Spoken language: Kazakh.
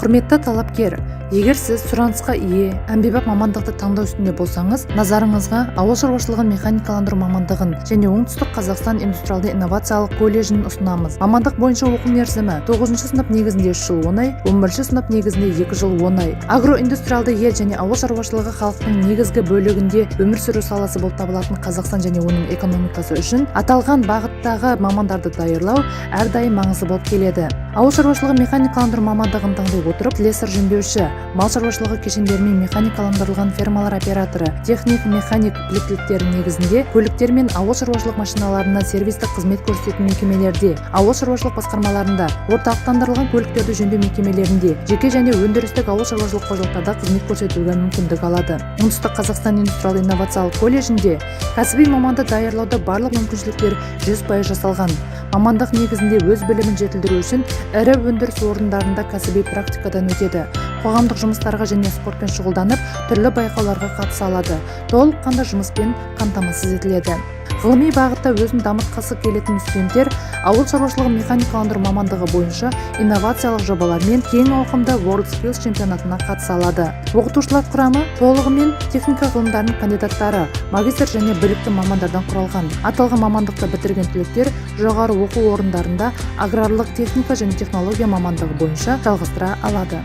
Құрметті талапкер, егер сіз сұранысқа ие әмбебап мамандықты таңдау үстінде болсаңыз, назарыңызға ауыл шаруашылығын механикаландыру мамандығын және оңтүстік Қазақстан индустриалды инновациялық колледжін ұсынамыз. Мамандық бойынша оқу мерзімі 9 сынып негізінде 3 жыл 10 ай, 11 сынып негізінде 2 жыл 10 ай. Агроиндустриалды ел және ауыл шаруашылығы халықтың негізгі бөлігінде өмір сүру саласы болып табылатын Қазақстан және оның экономикасы үшін аталған бағыттағы мамандарды даярлау әрдайым маңызды болып келеді. Ауыл шаруашылығы механикаландыру мамандығын таңдай отырып, слесарь жөндеуші, мал шаруашылығы кешендерімен механикаландырылған фермалар операторы, техник, механик біліктіліктері негізінде көліктер мен ауыл шаруашылық машиналарына сервистік қызмет көрсететін мекемелерде, ауыл шаруашылық басқармаларында, орталықтандырылған көліктерді жөндеу мекемелерінде, жеке және өндірістік ауыл шаруашылық қожалықтарда қызмет көрсетуге мүмкіндік алады. Оңтүстік Қазақстан индустриалды инновациялық колледжінде кәсіби маманды даярлауда барлық мүмкіншіліктер 100% жасалған. Мамандық негізінде өз білімін жетілдіру үшін ірі өндіріс орындарында кәсіби практикадан өтеді. Қоғамдық жұмыстарға және спортпен шұғылданып, түрлі байқауларға қатыса алады. Толыққанды жұмыспен қамтамасыз етіледі. Ғылыми бағытта өзін дамытқысы келетін студенттер ауыл шаруашылығы механикаландыру мамандығы бойынша инновациялық жобалармен кең ауқымда World Skills чемпионатына қатыса алады. Оқытушылар құрамы толығымен техника ғылымдарының кандидаттары, магистр және білікті мамандардан құралған. Аталған мамандықты бітірген түлектер жоғары оқу орындарында аграрлық техника және технология мамандығы бойынша жалғастыра алады.